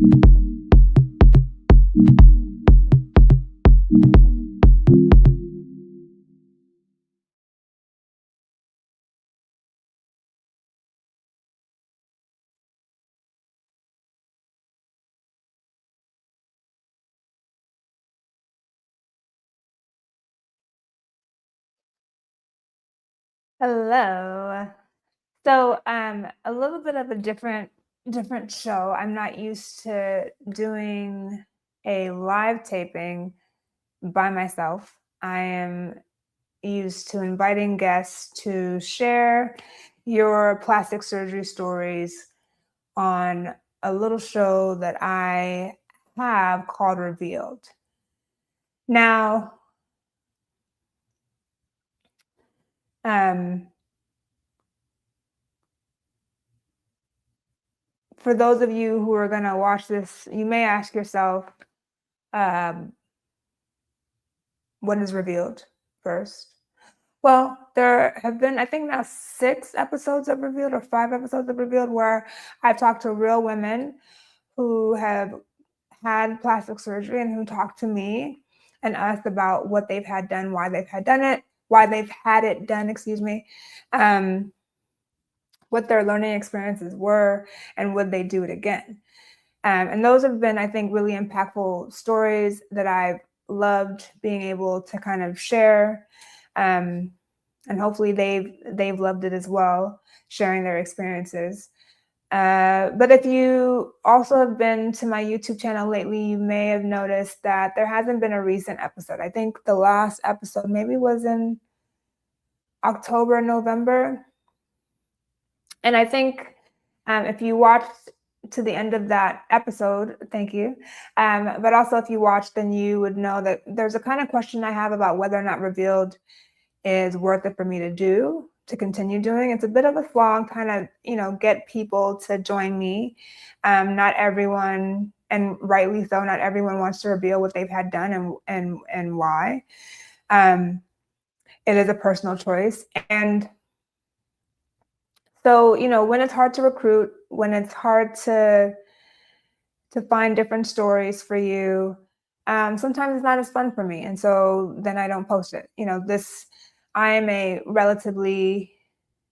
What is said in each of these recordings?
Hello. So, a little bit of a different show. I'm not used to doing a live taping by myself. I am used to inviting guests to share your plastic surgery stories on a little show that I have called Revealed. Now, um, for those of you who are going to watch this, you may ask yourself, um, what is revealed first? Well, there have been, I think now 6 episodes of Revealed or 5 episodes of Revealed where I've talked to real women who have had plastic surgery and who talk to me and us about what they've had done, why they've had done it, why they've had it done, excuse me, what their learning experiences were, and would they do it again. And those have been, I think, really impactful stories that I've loved being able to kind of share. And hopefully they've loved it as well, sharing their experiences. But if you also have been to my YouTube channel lately, you may have noticed that there hasn't been a recent episode. I think the last episode maybe was in October, November. And I think if you watched to the end of that episode, thank you. But also if you watched, then you would know that there's a kind of question I have about whether or not Revealed is worth it for me to do, to continue doing. It's a bit of a slog, kind of, get people to join me. Not everyone, and rightly so, not everyone wants to reveal what they've had done and why. It is a personal choice. And so, when it's hard to recruit, when it's hard to find different stories for you, sometimes it's not as fun for me. And so then I don't post it. I am a relatively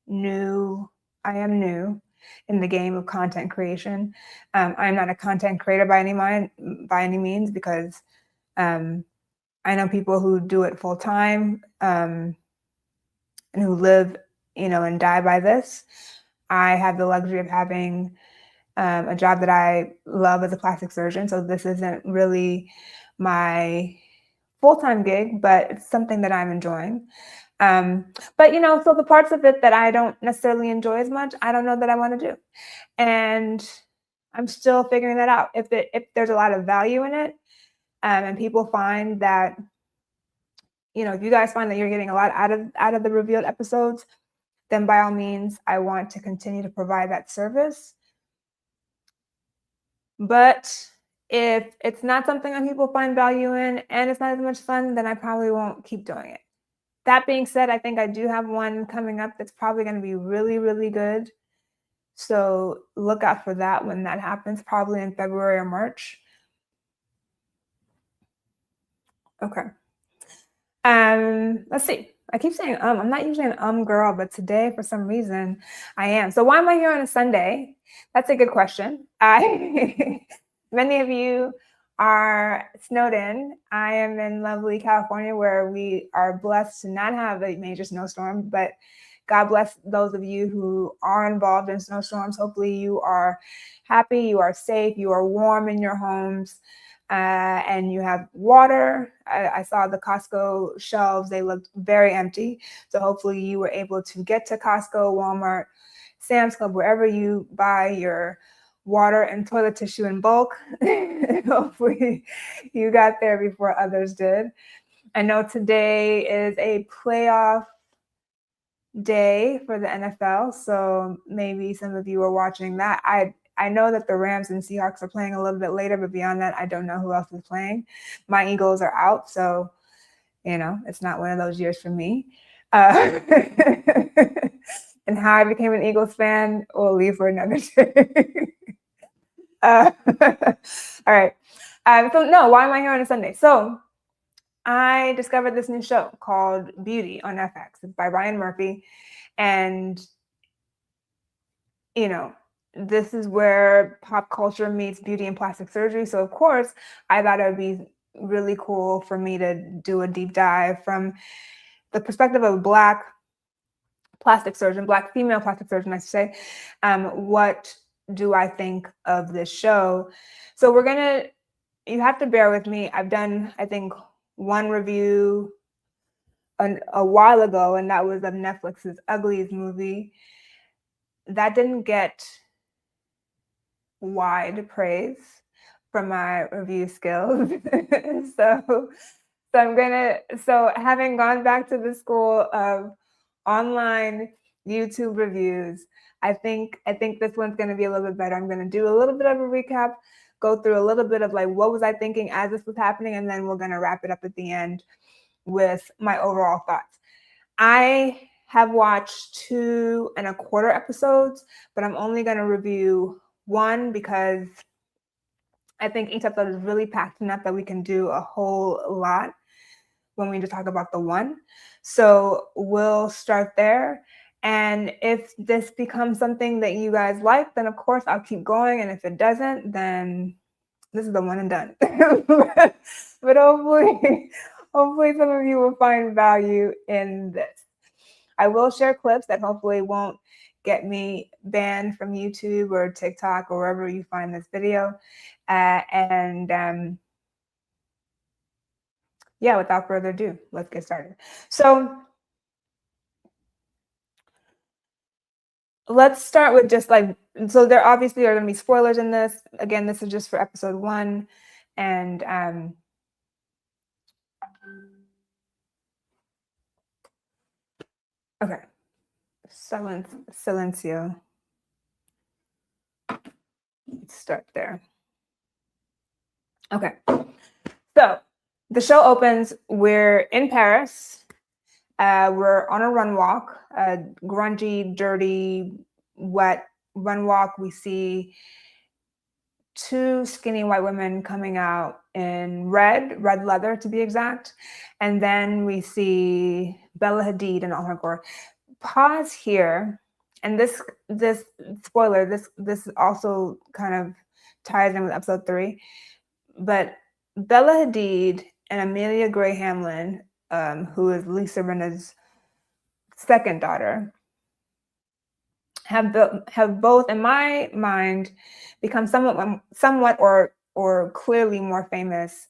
I am new in the game of content creation. I'm not a content creator by any means, because I know people who do it full time, and who live, and die by this. I have the luxury of having a job that I love as a plastic surgeon. So this isn't really my full-time gig, but it's something that I'm enjoying. But so the parts of it that I don't necessarily enjoy as much, I don't know that I want to do. And I'm still figuring that out. If there's a lot of value in it, and people find that, if you guys find that you're getting a lot out of the Revealed episodes, then by all means, I want to continue to provide that service. But if it's not something that people find value in and it's not as much fun, then I probably won't keep doing it. That being said, I think I do have one coming up that's probably going to be really, really good. So look out for that when that happens, probably in February or March. Okay. Let's see. I keep saying I'm not usually an girl, but today for some reason I am. So why am I here on a Sunday? That's a good question. Many of you are snowed in. I am in lovely California, where we are blessed to not have a major snowstorm, but God bless those of you who are involved in snowstorms. Hopefully you are happy, you are safe, you are warm in your homes. And you have water. I saw the Costco shelves, they looked very empty. So hopefully you were able to get to Costco, Walmart, Sam's Club, wherever you buy your water and toilet tissue in bulk. Hopefully you got there before others did. I know today is a playoff day for the NFL, so maybe some of you are watching that. I know that the Rams and Seahawks are playing a little bit later, but beyond that, I don't know who else is playing. My Eagles are out, so, it's not one of those years for me. And how I became an Eagles fan, we'll leave for another day. All right. So no, why am I here on a Sunday? So I discovered this new show called Beauty on FX. It's by Ryan Murphy. And, you know, this is where pop culture meets beauty and plastic surgery. So of course, I thought it would be really cool for me to do a deep dive from the perspective of a Black plastic surgeon, Black female plastic surgeon, I should say. What do I think of this show? So you have to bear with me. I've done, I think, one review a while ago, and that was of Netflix's Uglies movie. That didn't get wide praise from my review skills. So having gone back to the school of online YouTube reviews, I think this one's going to be a little bit better. I'm going to do a little bit of a recap, go through a little bit of like what was I thinking as this was happening, and then we're going to wrap it up at the end with my overall thoughts. I have watched 2.25 episodes, but I'm only going to review one because I think each episode is really packed enough that we can do a whole lot when we just talk about the one. So we'll start there. And if this becomes something that you guys like, then of course I'll keep going. And if it doesn't, then this is the one and done. But hopefully some of you will find value in this. I will share clips that hopefully won't get me banned from YouTube or TikTok or wherever you find this video. Yeah, without further ado, let's get started. So let's start with just like, so there obviously are going to be spoilers in this. Again, this is just for episode 1. And okay. Silencio. Let's start there. Okay. So the show opens, we're in Paris. We're on a run walk, a grungy, dirty, wet run walk. We see 2 skinny white women coming out in red leather to be exact. And then we see Bella Hadid in all her glory. Pause here. And this spoiler, this also kind of ties in with episode 3. But Bella Hadid and Amelia Gray Hamlin, who is Lisa Rinna's second daughter, have both, in my mind, become somewhat or clearly more famous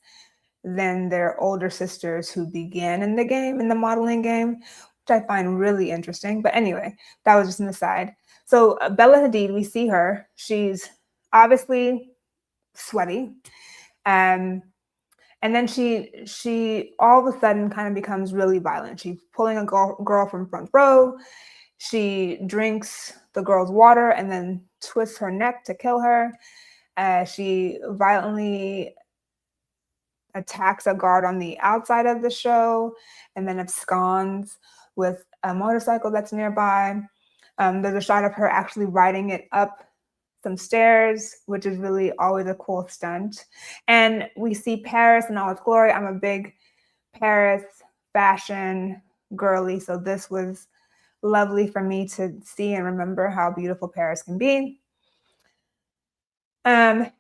than their older sisters who began in the modeling game, which I find really interesting. But anyway, that was just an aside. So Bella Hadid, we see her. She's obviously sweaty. And then she all of a sudden kind of becomes really violent. She's pulling a girl from front row. She drinks the girl's water and then twists her neck to kill her. She violently attacks a guard on the outside of the show and then absconds with a motorcycle that's nearby. There's a shot of her actually riding it up some stairs, which is really always a cool stunt. And we see Paris in all its glory. I'm a big Paris fashion girly, so this was lovely for me to see and remember how beautiful Paris can be.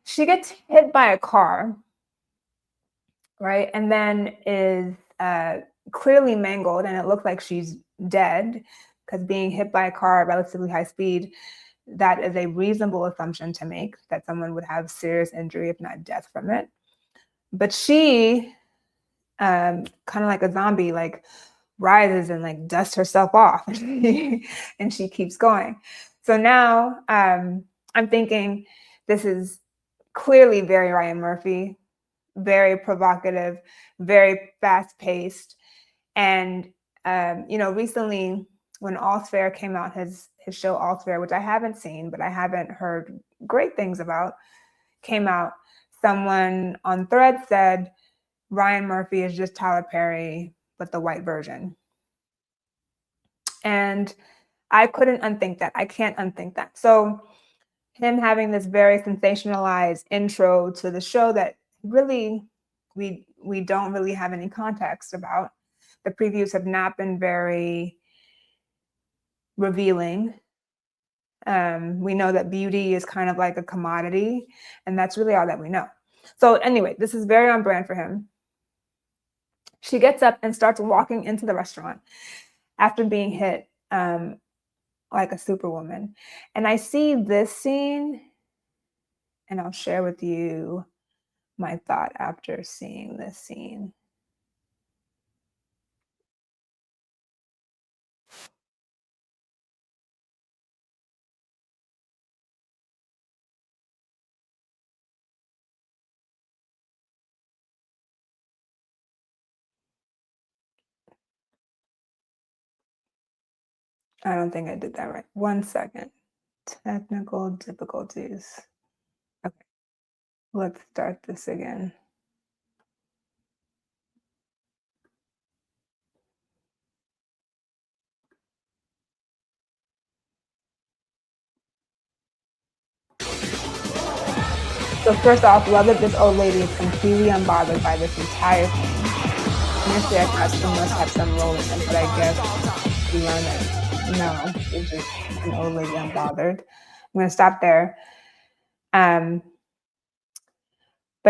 She gets hit by a car, right? And then is clearly mangled, and it looks like she's dead because being hit by a car at relatively high speed, that is a reasonable assumption to make that someone would have serious injury, if not death from it. But she, kind of like a zombie, like rises and like dusts herself off and she keeps going. So now I'm thinking this is clearly very Ryan Murphy, very provocative, very fast paced. And, recently when All's Fair came out, his show All's Fair, which I haven't seen, but I haven't heard great things about, came out. Someone on Threads said Ryan Murphy is just Tyler Perry, but the white version. And I couldn't unthink that. I can't unthink that. So him having this very sensationalized intro to the show that really we don't really have any context about. The previews have not been very revealing. We know that beauty is kind of like a commodity, and that's really all that we know. So anyway, this is very on brand for him. She gets up and starts walking into the restaurant after being hit like a superwoman. And I see this scene, and I'll share with you my thought after seeing this scene. I don't think I did that right. 1 second. Technical difficulties. Okay, let's start this again. So first off, love that this old lady is completely unbothered by this entire thing. Initially, I thought she must have some role in it, but I guess we learned that no, it's just an old lady unbothered. I'm gonna stop there. But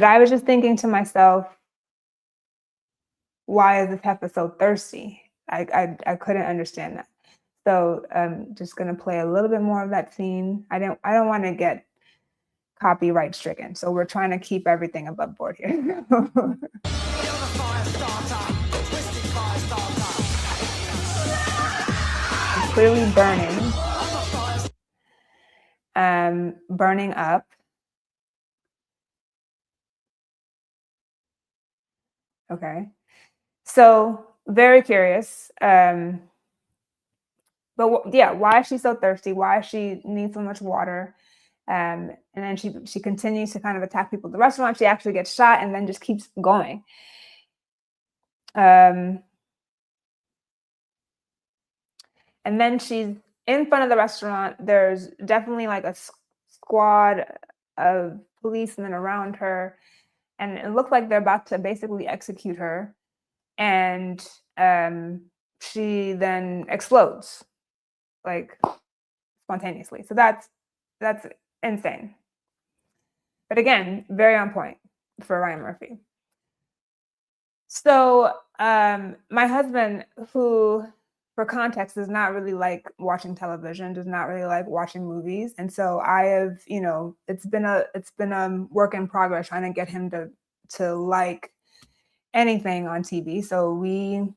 I was just thinking to myself, why is this heifer so thirsty? I couldn't understand that. So just gonna play a little bit more of that scene. I don't want to get copyright stricken, so we're trying to keep everything above board here. Clearly burning up. Okay, so very curious. But yeah, why is she so thirsty? Why she needs so much water? And then she continues to kind of attack people at the restaurant. She actually gets shot and then just keeps going. And then she's in front of the restaurant. There's definitely like a squad of policemen around her, and it looked like they're about to basically execute her. And she then explodes, like spontaneously. So that's insane. But again, very on point for Ryan Murphy. So my husband, who for context does not really like watching television, does not really like watching movies. And so I have, it's been a work in progress trying to get him to like anything on TV. So we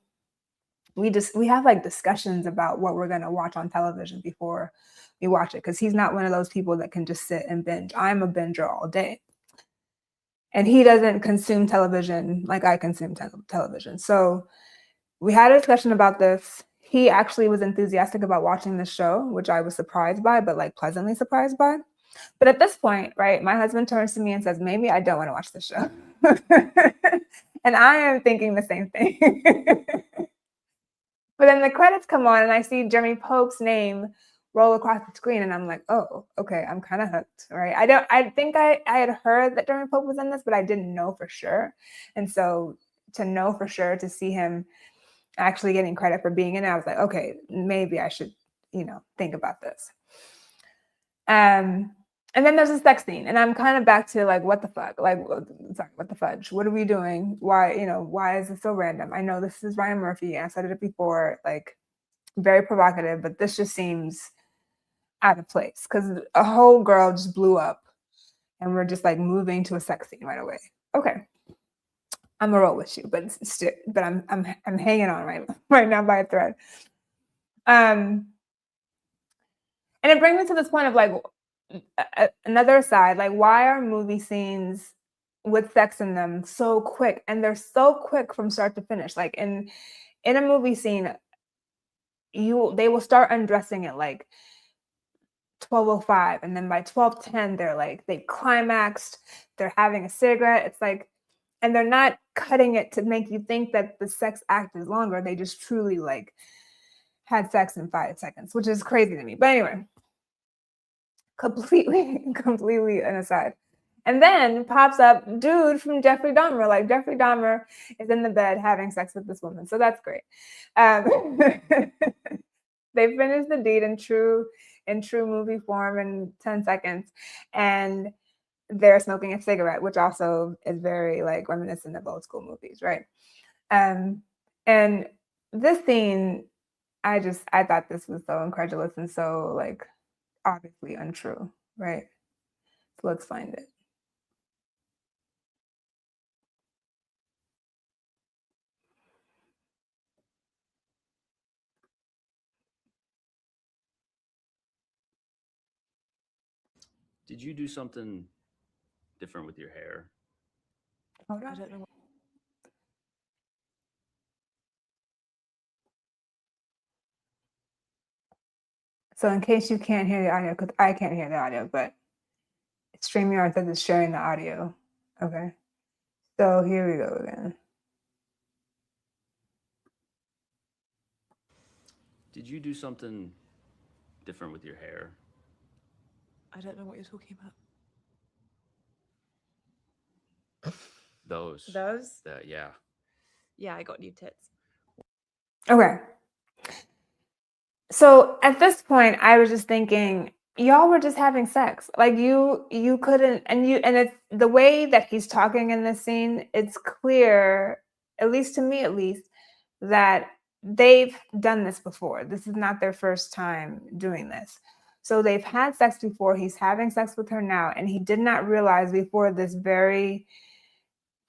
have like discussions about what we're going to watch on television before we watch it, because he's not one of those people that can just sit and binge. I'm a binger all day, and he doesn't consume television like I consume television. So we had a discussion about this. He actually was enthusiastic about watching the show, which I was surprised by, but like pleasantly surprised by. But at this point, right, my husband turns to me and says, maybe I don't want to watch the show. And I am thinking the same thing. But then the credits come on and I see Jeremy Pope's name roll across the screen, and I'm like, oh, okay, I'm kind of hooked, right? I think I had heard that Jeremy Pope was in this, but I didn't know for sure. And so to know for sure, to see him actually getting credit for being in it, I was like, okay, maybe I should, think about this. And then there's a sex scene, and I'm kind of back to like, what the fuck? Like, sorry, what the fudge? What are we doing? Why, why is it so random? I know this is Ryan Murphy. I said it before, like very provocative, but this just seems out of place because a whole girl just blew up and we're just like moving to a sex scene right away. Okay. I'm gonna roll with you, but I'm hanging on right now by a thread. And it brings me to this point of like, another side, like, why are movie scenes with sex in them so quick? And they're so quick from start to finish. Like in a movie scene, they will start undressing at like 12:05, and then by 12:10 they've climaxed, they're having a cigarette. It's like, and they're not cutting it to make you think that the sex act is longer. They just truly like had sex in 5 seconds, which is crazy to me. But anyway, completely an aside. And then pops up dude from Jeffrey Dahmer. Like Jeffrey Dahmer is in the bed having sex with this woman. So that's great. They finished the deed in true movie form in 10 seconds. And they're smoking a cigarette, which also is very like reminiscent of old school movies, right? And this scene, I thought this was so incredulous and so like obviously untrue, right? So let's find it. Did you do something different with your hair? Hold I on. don't know. So in case you can't hear the audio, because I can't hear the audio, but StreamYard says it's sharing the audio. Okay. So here we go again. Did you do something different with your hair? I don't know what you're talking about. Those. Those? Yeah. Yeah, I got new tits. Okay. So at this point, I was just thinking, y'all were just having sex. Like you couldn't, and it's the way that he's talking in this scene, it's clear, at least to me at least, that they've done this before. This is not their first time doing this. So they've had sex before. He's having sex with her now, and he did not realize before this very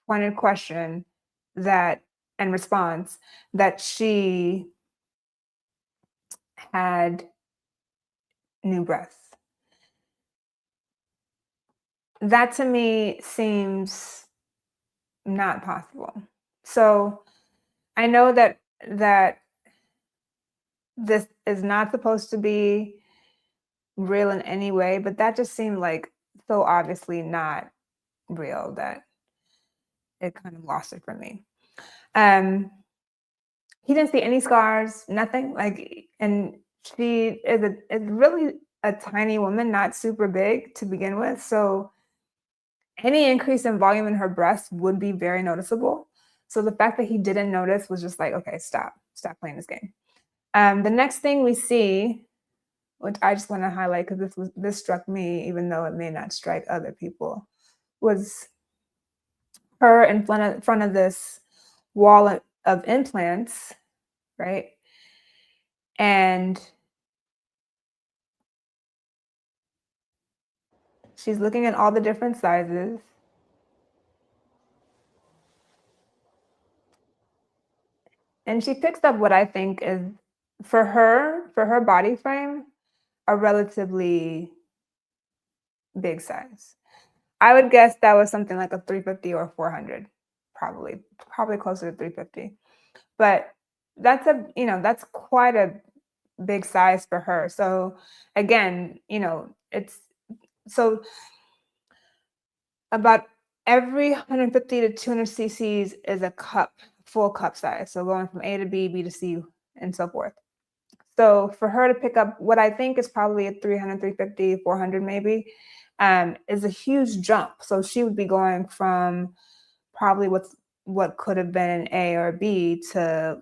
pointed question that and response that she had new breasts. That to me seems not possible. So I know that this is not supposed to be real in any way, but that just seemed like so obviously not real that it kind of lost it for me. He didn't see any scars, nothing. Like, and she is really a tiny woman, not super big to begin with. So any increase in volume in her breast would be very noticeable. So the fact that he didn't notice was just like, okay, stop playing this game. The next thing we see, which I just want to highlight because this struck me, even though it may not strike other people, was her in front of this wall of implants, right? And she's looking at all the different sizes. And she picks up what I think is, for her body frame, a relatively big size. I would guess that was something like a 350 or 400, probably closer to 350. But that's quite a big size for her. So again, it's so about every 150 to 200 cc's is a cup, full cup size. So going from A to B, B to C, and so forth. So for her to pick up what I think is probably a 300, 350, 400 maybe, is a huge jump. So she would be going from probably what could have been an A or a B to,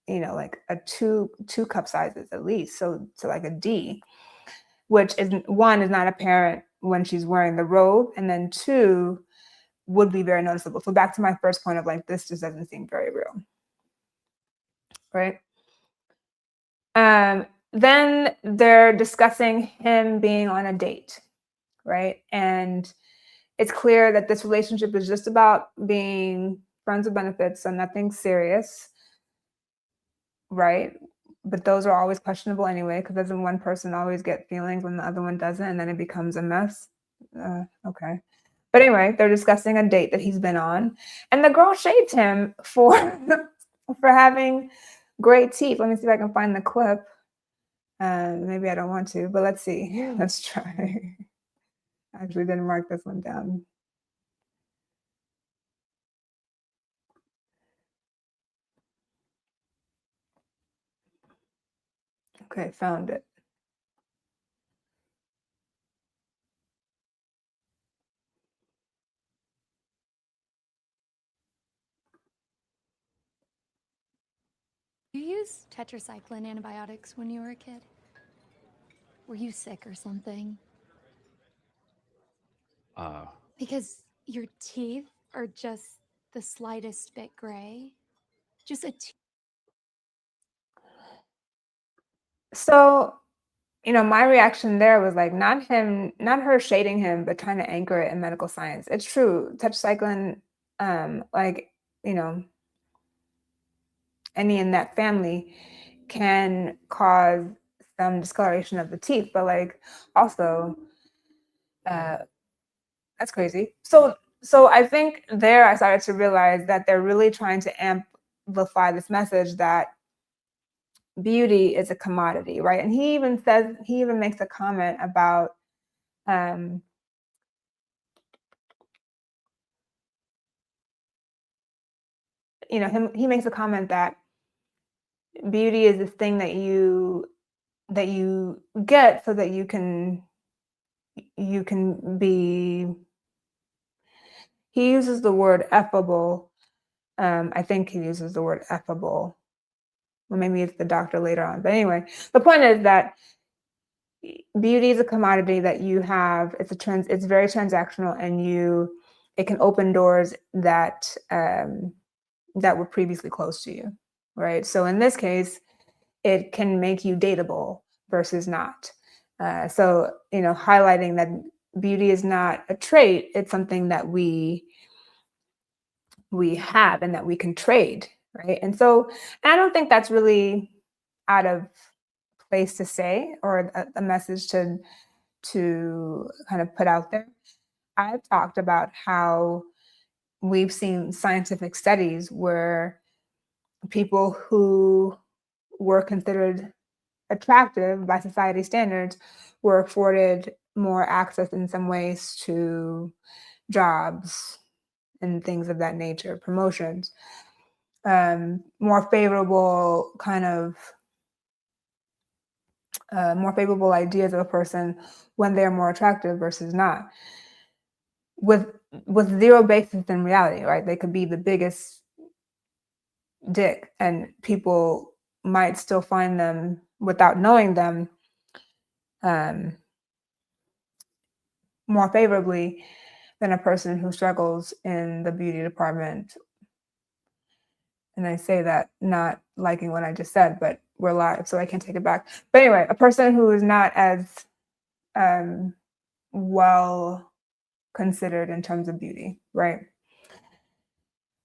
like a two cup sizes at least. So to like a D, which is one is not apparent when she's wearing the robe, and then two would be very noticeable. So back to my first point of like, this just doesn't seem very real, right? Then they're discussing him being on a date, right? And it's clear that this relationship is just about being friends with benefits, so nothing serious, right? But those are always questionable anyway, because doesn't one person always get feelings when the other one doesn't, and then it becomes a mess? Okay. But anyway, they're discussing a date that he's been on, and the girl shades him for for having great teeth. Let me see if I can find the clip. Maybe I don't want to, but let's see. Let's try. I actually didn't mark this one down. Okay, found it. use tetracycline antibiotics when you were a kid? Were you sick or something? Because your teeth are just the slightest bit gray. Just a So, my reaction there was like not her shading him, but trying to anchor it in medical science. It's true. Tetracycline, like, any in that family can cause some discoloration of the teeth, but like also, that's crazy. So I think there I started to realize that they're really trying to amplify this message that beauty is a commodity, right? And he even makes a comment about he makes a comment that beauty is this thing that you get so that you can be, he uses the word effable. I think he uses the word effable. Well, maybe it's the doctor later on. But anyway, the point is that beauty is a commodity that you have. It's very transactional, and it can open doors that were previously closed to you, right? So in this case, it can make you dateable versus not. So highlighting that beauty is not a trait; it's something that we have and that we can trade, right? And so I don't think that's really out of place to say, or a message to kind of put out there. I've talked about how we've seen scientific studies where people who were considered attractive by society standards were afforded more access in some ways to jobs and things of that nature, promotions, more favorable ideas of a person when they're more attractive versus not, with zero basis in reality, right? They could be the biggest dick and people might still find them, without knowing them, more favorably than a person who struggles in the beauty department. And I say that not liking what I just said, but we're live, so I can't take it back. But anyway, a person who is not as well considered in terms of beauty, right?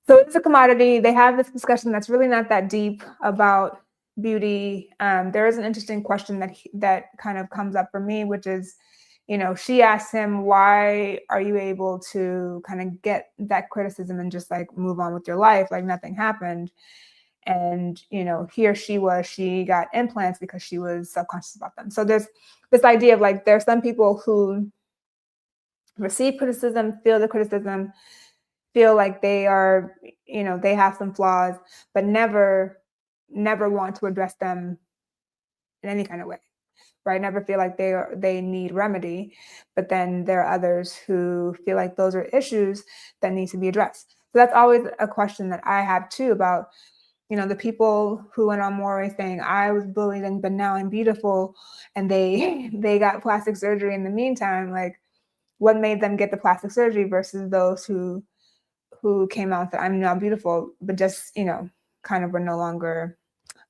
So it's a commodity. They have this discussion that's really not that deep about beauty. There is an interesting question that kind of comes up for me, which is, she asks him, why are you able to kind of get that criticism and just like move on with your life like nothing happened? And, she got implants because she was subconscious about them. So there's this idea of like, there's some people who receive criticism, feel the criticism, feel like they are, they have some flaws, but never want to address them in any kind of way, right? Never feel like they need remedy. But then there are others who feel like those are issues that need to be addressed. So that's always a question that I have too about, the people who went on Maury saying, I was bullied but now I'm beautiful, and they got plastic surgery in the meantime. Like, what made them get the plastic surgery versus those who came out and said, I'm now beautiful, but just, kind of were no longer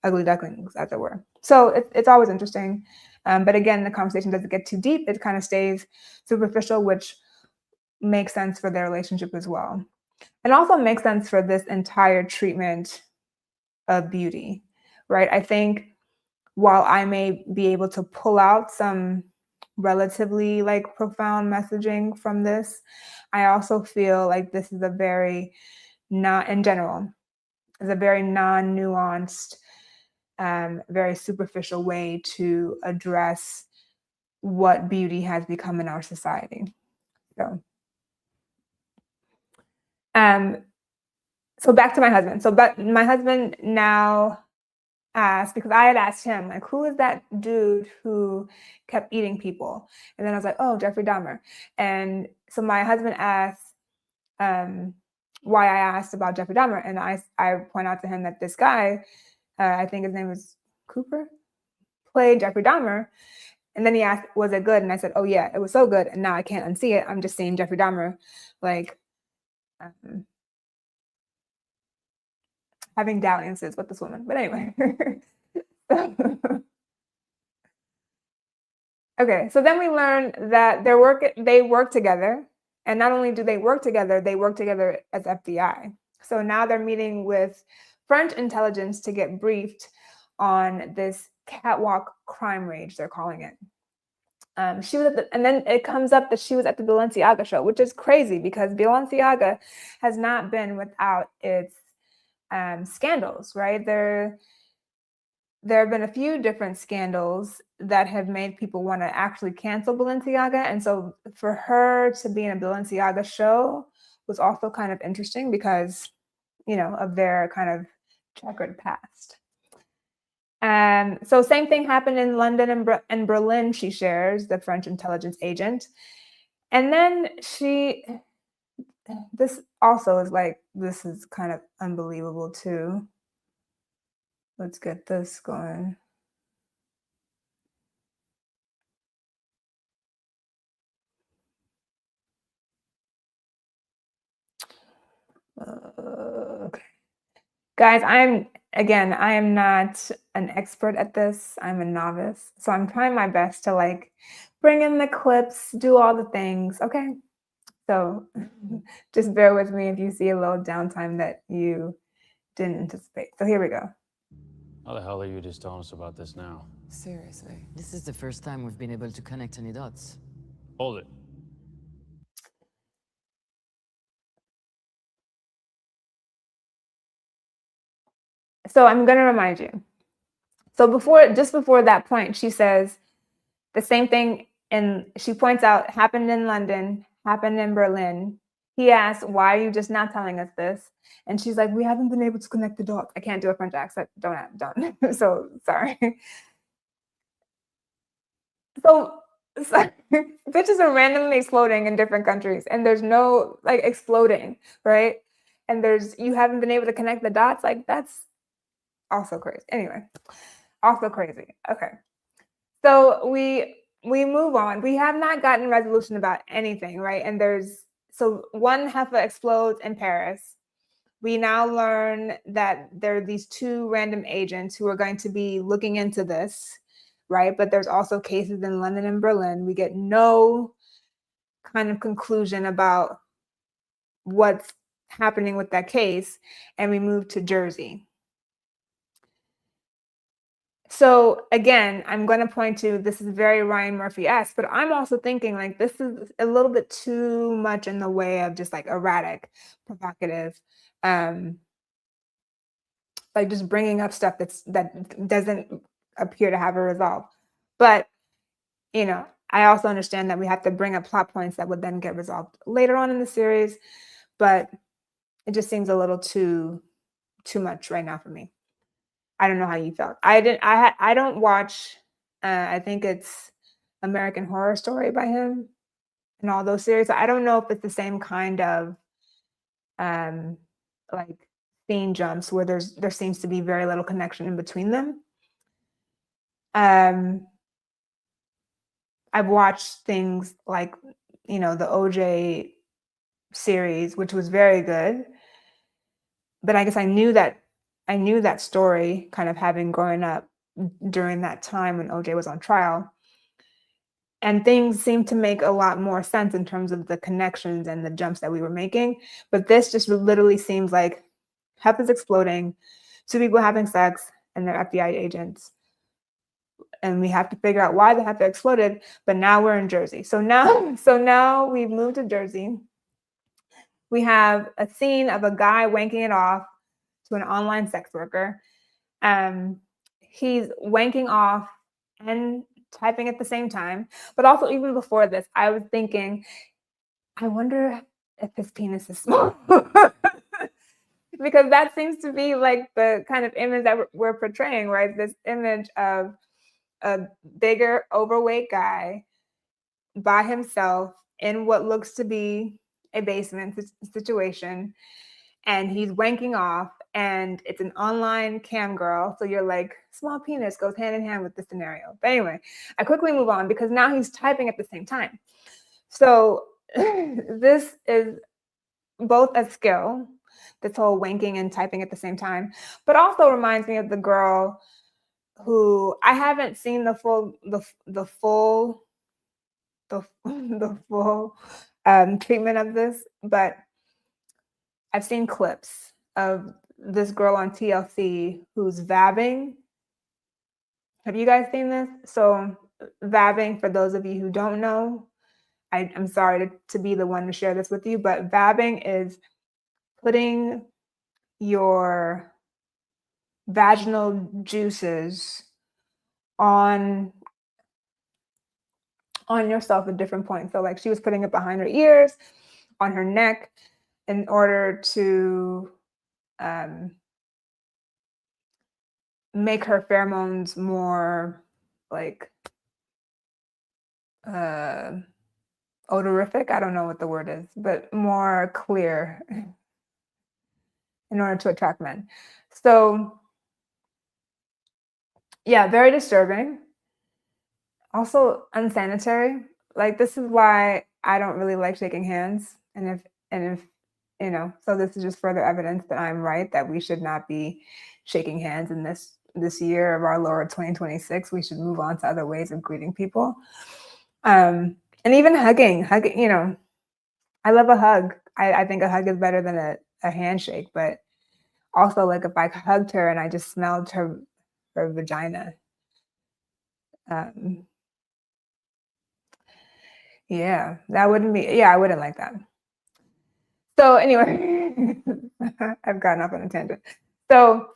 ugly ducklings, as it were. So it's always interesting. But again, the conversation doesn't get too deep. It kind of stays superficial, which makes sense for their relationship as well. And also makes sense for this entire treatment of beauty, right? I think while I may be able to pull out some relatively like profound messaging from this, I also feel like this is a very non-nuanced, very superficial way to address what beauty has become in our society. So back to my husband. But my husband now asked, because I had asked him, like, who is that dude who kept eating people? And then I was like, oh, Jeffrey Dahmer. And so my husband asked why I asked about Jeffrey Dahmer. And I point out to him that this guy I think his name was Cooper, played Jeffrey Dahmer. And then he asked, was it good? And I said, oh yeah, it was so good. And now I can't unsee it. I'm just seeing Jeffrey Dahmer, like, having dalliances with this woman. But anyway. Okay, so then we learn that they work together. And not only do they work together as FBI. So now they're meeting with French intelligence to get briefed on this catwalk crime rage, they're calling it. She was and then it comes up that she was at the Balenciaga show, which is crazy because Balenciaga has not been without its scandals, right? There have been a few different scandals that have made people want to actually cancel Balenciaga. And so for her to be in a Balenciaga show was also kind of interesting because, of their kind of checkered past. So same thing happened in London and Berlin, she shares, the French intelligence agent. And then this also is like, this is kind of unbelievable too. Let's get this going. Okay. Guys, I am not an expert at this. I'm a novice. So I'm trying my best to like bring in the clips, do all the things. Okay. So just bear with me if you see a little downtime that you didn't anticipate. So here we go. How the hell are you just telling us about this now? Seriously. This is the first time we've been able to connect any dots. Hold it. So I'm going to remind you. So just before that point, she says the same thing, and she points out happened in London, happened in Berlin. He asked, why are you just not telling us this? And she's like, we haven't been able to connect the dots. I can't do a French accent. Don't. So sorry. So bitches are randomly exploding in different countries, and there's no like exploding, right? And you haven't been able to connect the dots. Like that's also crazy. Anyway, also crazy. Okay. So we move on. We have not gotten resolution about anything, right? And so one heifer explodes in Paris. We now learn that there are these two random agents who are going to be looking into this, right? But there's also cases in London and Berlin. We get no kind of conclusion about what's happening with that case. And we move to Jersey. So again, I'm going to point to, this is very Ryan Murphy-esque, but I'm also thinking like this is a little bit too much in the way of just like erratic, provocative, like just bringing up stuff that doesn't appear to have a resolve. But, I also understand that we have to bring up plot points that would then get resolved later on in the series, but it just seems a little too much right now for me. I don't know how you felt. I don't watch, I think it's American Horror Story by him and all those series. I don't know if it's the same kind of like scene jumps where there seems to be very little connection in between them. I've watched things like, the OJ series, which was very good. But I guess I knew that story kind of having grown up during that time when OJ was on trial. And things seemed to make a lot more sense in terms of the connections and the jumps that we were making. But this just literally seems like heifers exploding, two people having sex, and they're FBI agents. And we have to figure out why the heifer exploded. But now we're in Jersey. So now we've moved to Jersey. We have a scene of a guy wanking it off to an online sex worker. He's wanking off and typing at the same time. But also even before this, I was thinking, I wonder if his penis is small. Because that seems to be like the kind of image that we're portraying, right? This image of a bigger, overweight guy by himself in what looks to be a basement situation. And he's wanking off. and it's an online cam girl. So you're like, small penis goes hand in hand with the scenario. But anyway, I quickly move on because now he's typing at the same time. So this is both a skill, this whole wanking and typing at the same time, but also reminds me of the girl who I haven't seen the full treatment of this, but I've seen clips of this girl on TLC who's vabbing. Have you guys seen this? So vabbing, for those of you who don't know, I'm sorry to be the one to share this with you, but vabbing is putting your vaginal juices on yourself at different points. So like she was putting it behind her ears, on her neck, in order to make her pheromones more like odorific. I don't know what the word is, but more clear in order to attract men. So yeah, very disturbing. Also unsanitary. Like this is why I don't really like shaking hands. And if you know, so this is just further evidence that I'm right, that we should not be shaking hands in this year of our Lord 2026. We should move on to other ways of greeting people. And even hugging, you know, I love a hug. I think a hug is better than a handshake, but also like if I hugged her and I just smelled her vagina. Yeah, that wouldn't be, yeah, I wouldn't like that. So anyway, I've gotten off on a tangent. So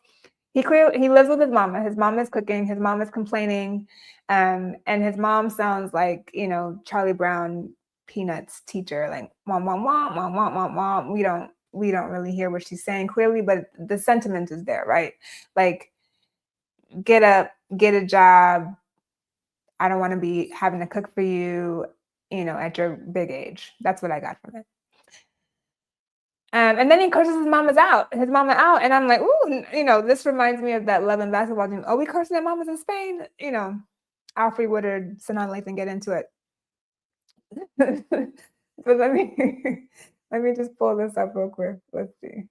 he lives with his mama. His mom is cooking. His mom is complaining, and his mom sounds like, you know, Charlie Brown Peanuts teacher, like mom, mom, mom, mom, mom, mom, mom. We don't really hear what she's saying clearly, but the sentiment is there, right? Like, get up, get a job. I don't want to be having to cook for you, you know, at your big age. That's what I got from it. And then he curses his mama out, and I'm like, ooh, you know, this reminds me of that Love and Basketball team. Oh, we cursing their mamas in Spain, you know. Alfred Woodard, Sinan Lathan, get into it. But let me just pull this up real quick. Let's see.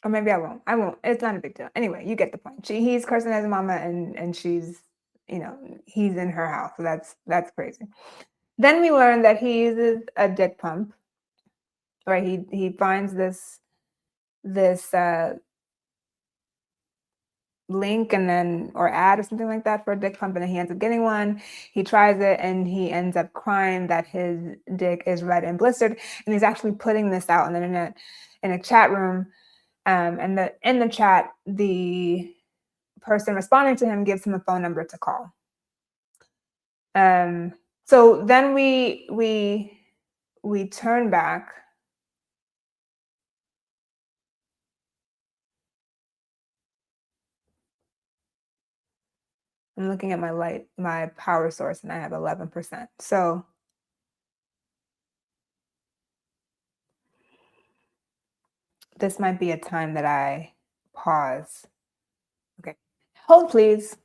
Or maybe I won't. I won't. It's not a big deal. Anyway, you get the point. He's cursing at his mama, and she's, you know, he's in her house. So that's crazy. Then we learn that he uses a dick pump. Right? He finds this link and then, or ad or something like that, for a dick pump, and then he ends up getting one. He tries it and he ends up crying that his dick is red and blistered, and he's actually putting this out on the internet in a chat room. And in the chat, the person responding to him gives him a phone number to call. So then we turn back. I'm looking at my power source, and I have 11%. So this might be a time that I pause. Okay, hold please.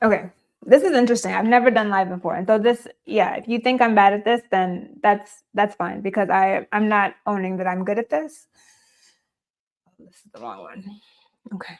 Okay, this is interesting. I've never done live before, and so this, yeah, if you think I'm bad at this, then that's fine, because I'm not owning that I'm good at this. Oh, this is the wrong one. Okay.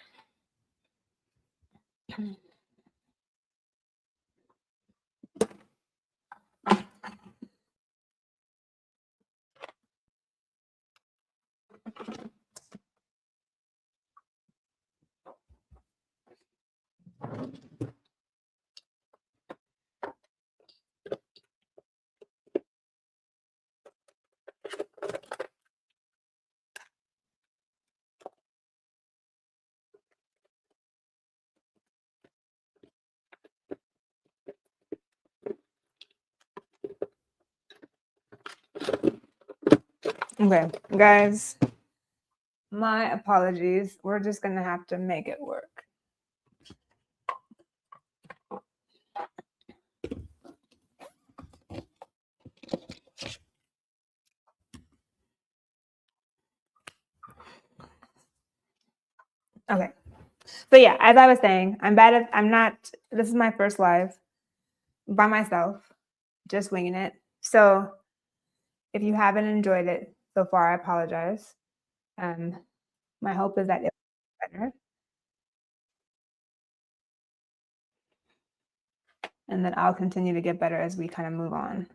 Okay, guys, my apologies. We're just gonna have to make it work. Okay. So yeah, as I was saying, this is my first live by myself, just winging it. So if you haven't enjoyed it so far, I apologize. My hope is that it will be better. And then I'll continue to get better as we kind of move on.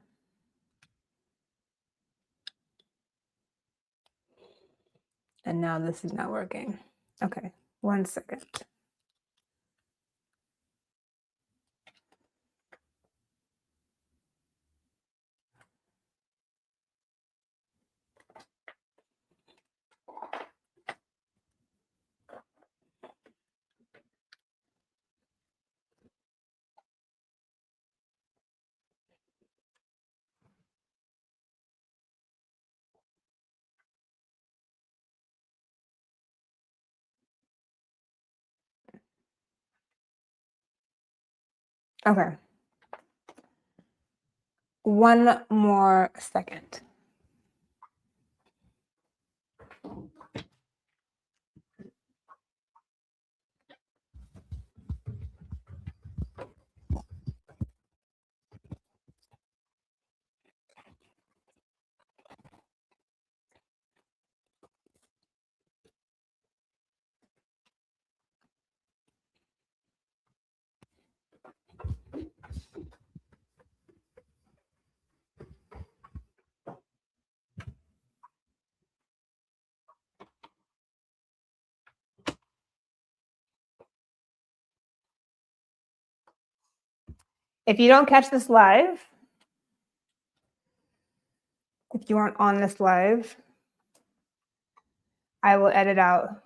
And now this is not working. Okay, 1 second. Okay. 1 more second. If you don't catch this live, if you aren't on this live, I will edit out.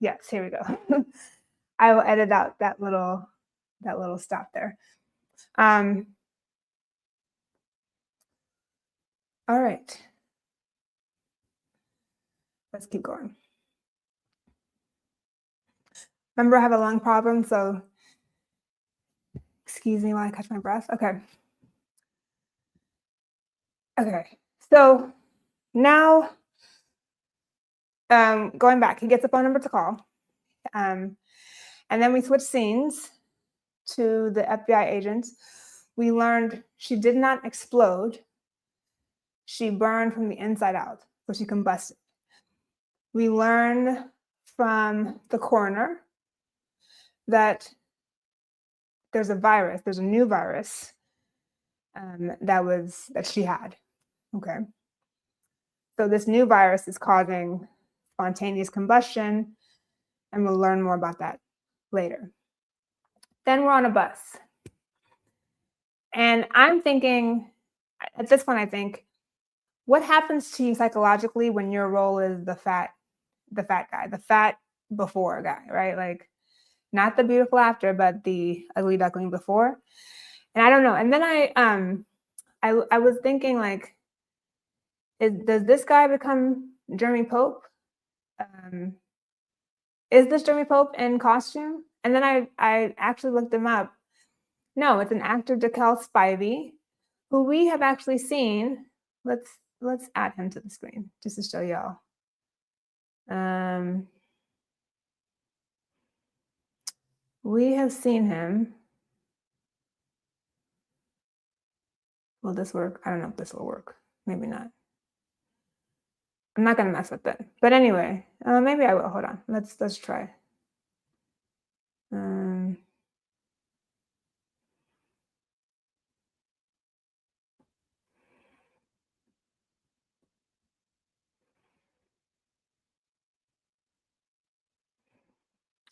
Yes, here we go. I will edit out that little stop there. All right. Let's keep going. Remember, I have a lung problem, so excuse me while I catch my breath. Okay. Okay. So now, going back, he gets a phone number to call. And then we switch scenes to the FBI agents. We learned she did not explode. She burned from the inside out, so she combusted. We learn from the coroner that there's a new virus that she had. Okay. So this new virus is causing spontaneous combustion, and we'll learn more about that later. Then we're on a bus. And I'm thinking, at this point, I think, what happens to you psychologically when your role is the fat guy, the fat before guy, right? Like, not the beautiful after, but the ugly duckling before. And I don't know. And then I was thinking, like, does this guy become Jeremy Pope? Is this Jeremy Pope in costume? And then I actually looked him up. No, it's an actor, DeKel Spivey, who we have actually seen. Let's add him to the screen just to show y'all. We have seen him. Will this work? I don't know if this will work. Maybe not. I'm not gonna mess with it. But anyway, maybe I will. Hold on. Let's try.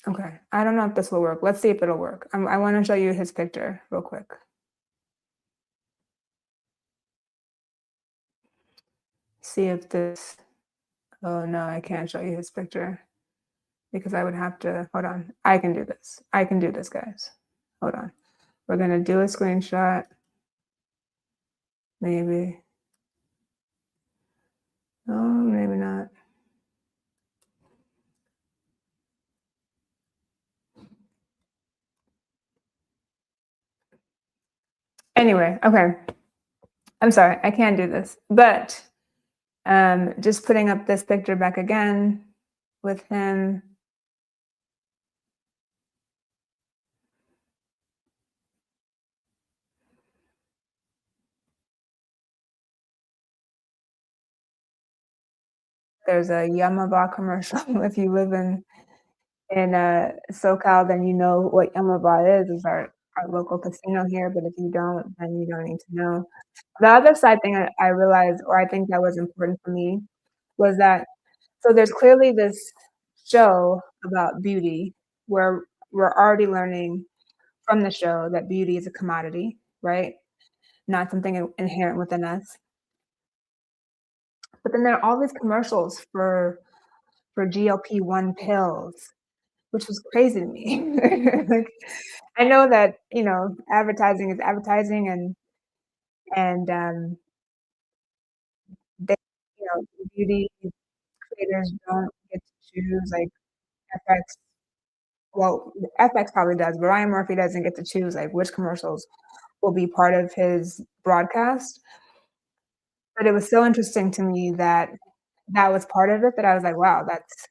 Okay, I don't know if this will work. Let's see if it'll work. I want to show you his picture real quick. See if this, oh no, I can't show you his picture because I would have to, hold on. I can do this. I can do this, guys. Hold on. We're gonna do a screenshot. Maybe. Oh, maybe not. Anyway, okay. I'm sorry, I can't do this. But just putting up this picture back again with him. There's a Yamaba commercial. If you live in SoCal, then you know what Yamaba is. It's our local casino here. But if you don't, then you don't need to know. The other side thing I realized, or I think that was important for me, was that so there's clearly this show about beauty where we're already learning from the show that beauty is a commodity, right? Not something inherent within us. But then there are all these commercials for GLP-1 pills, which was crazy to me. Like, I know that, advertising is advertising and they, beauty creators don't get to choose, like FX. Well, FX probably does, but Ryan Murphy doesn't get to choose like which commercials will be part of his broadcast. But it was so interesting to me that that was part of it that I was like, wow, that's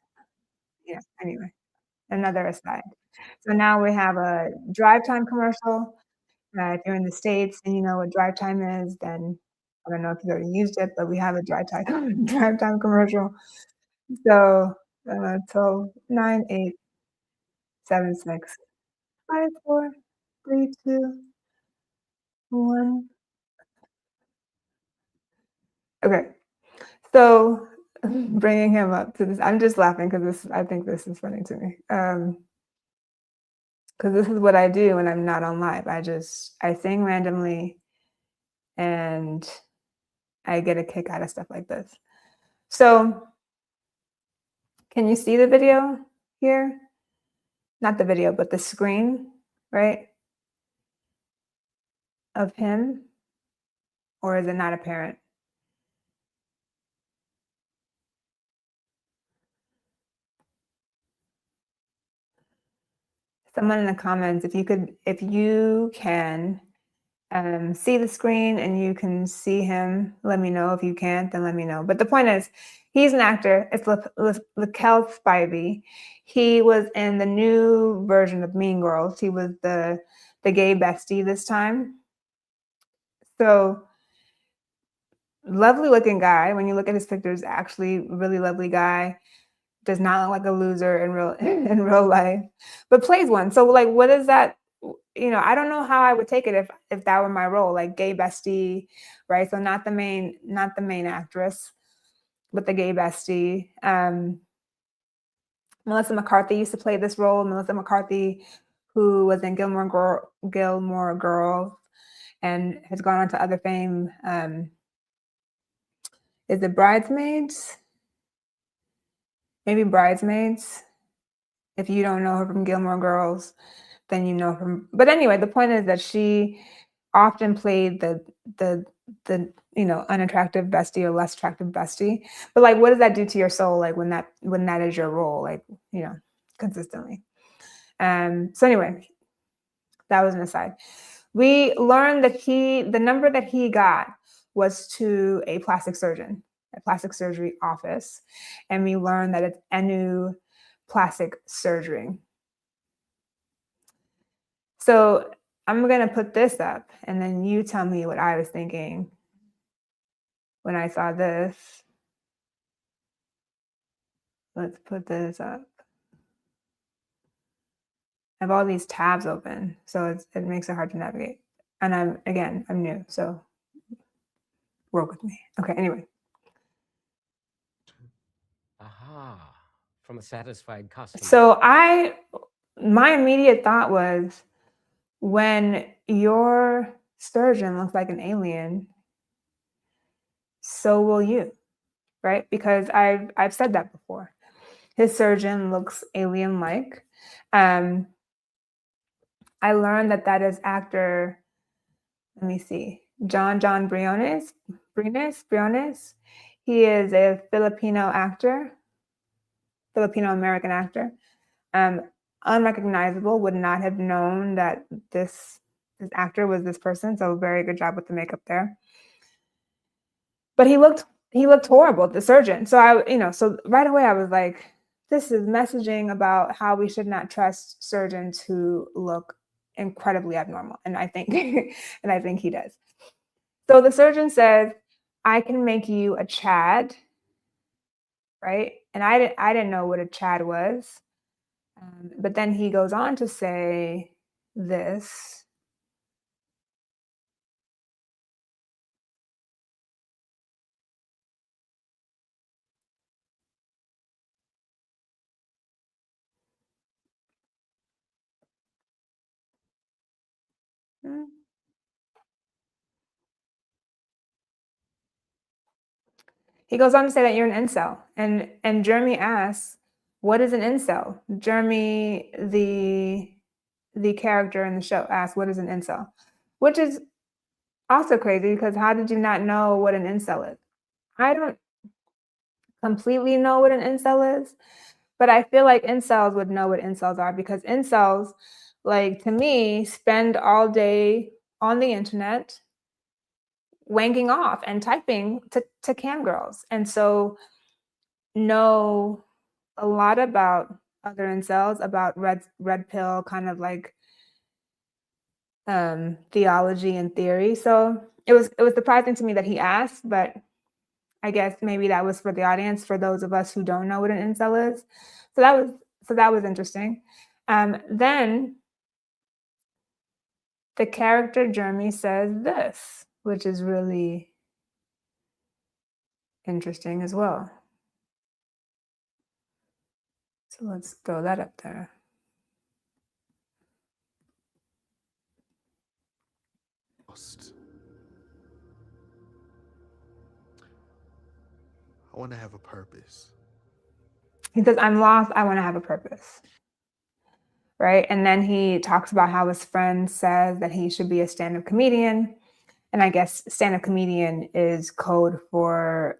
anyway, another aside. So now we have a drive time commercial. If you're in the States and you know what drive time is, then I don't know if you've already used it, but we have a drive time drive time commercial. So 12, 9, 8, 7, 6, 5, 4, 3, 2, 1. Okay. So bringing him up to this, I'm just laughing because I think this is funny to me. Because this is what I do when I'm not on live. I sing randomly and I get a kick out of stuff like this. So can you see the video here? Not the video, but the screen, right? Of him? Or is it not apparent? Someone in the comments, if you can see the screen and you can see him, let me know. If you can't, then let me know. But the point is, he's an actor. It's Lakel Spivey. He was in the new version of Mean Girls. He was the gay bestie this time. So lovely looking guy. When you look at his pictures, actually really lovely guy. Does not look like a loser in real life, but plays one. So like, what is that? I don't know how I would take it if that were my role, like gay bestie, right? So not the main actress, but the gay bestie. Melissa McCarthy used to play this role. Melissa McCarthy, who was in Gilmore Girls, and has gone on to other fame. Is it Bridesmaids? Maybe Bridesmaids. If you don't know her from Gilmore Girls, then you know her. But anyway, the point is that she often played the unattractive bestie or less attractive bestie. But like, what does that do to your soul? Like when that is your role, like, consistently. So anyway, that was an aside. We learned that the number that he got was to a plastic surgeon, a plastic surgery office. And we learned that it's Enu plastic surgery. So I'm going to put this up and then you tell me what I was thinking when I saw this. Let's put this up. I have all these tabs open, so it makes it hard to navigate. And I'm new, so work with me. Okay, anyway. Aha, from a satisfied customer. So my immediate thought was, when your surgeon looks like an alien, so will you, right? Because I've said that before. His surgeon looks alien-like. I learned that is actor, let me see, John Briones. He is a Filipino actor, Filipino-American actor. Unrecognizable, would not have known that this actor was this person, so very good job with the makeup there. But he looked horrible, the surgeon. So so right away I was like, this is messaging about how we should not trust surgeons who look incredibly abnormal. And I think and I think he does. So the surgeon says, I can make you a Chad, right? And I didn't know what a Chad was. But then he goes on to say this. Hmm. He goes on to say that you're an incel. And Jeremy asks, what is an incel? Jeremy, the character in the show, asks, what is an incel? Which is also crazy, because how did you not know what an incel is? I don't completely know what an incel is, but I feel like incels would know what incels are, because incels, like, to me, spend all day on the internet wanking off and typing to cam girls, and so know a lot about other incels, about red pill kind of like theology and theory. So it was surprising to me that he asked, but I guess maybe that was for the audience, for those of us who don't know what an incel is. So that was interesting. Then the character Jeremy says this, which is really interesting as well. So let's throw that up there. I want to have a purpose. He says, I'm lost, I want to have a purpose. Right? And then he talks about how his friend says that he should be a stand-up comedian. And I guess stand-up comedian is code for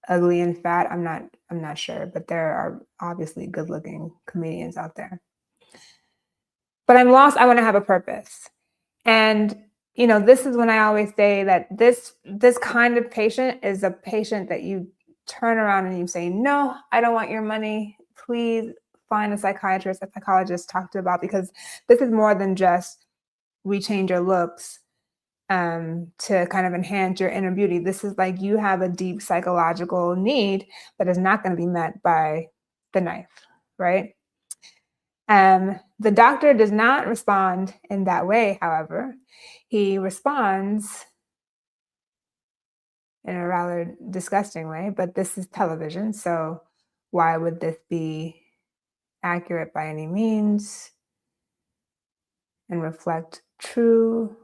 ugly and fat. I'm not sure, but there are obviously good-looking comedians out there. But I'm lost, I want to have a purpose. And this is when I always say that this kind of patient is a patient that you turn around and you say, no, I don't want your money. Please find a psychiatrist, a psychologist, talk to about, because this is more than just we change your looks to kind of enhance your inner beauty. This is like you have a deep psychological need that is not going to be met by the knife, right? The doctor does not respond in that way, however. He responds in a rather disgusting way, but this is television, so why would this be accurate by any means and reflect true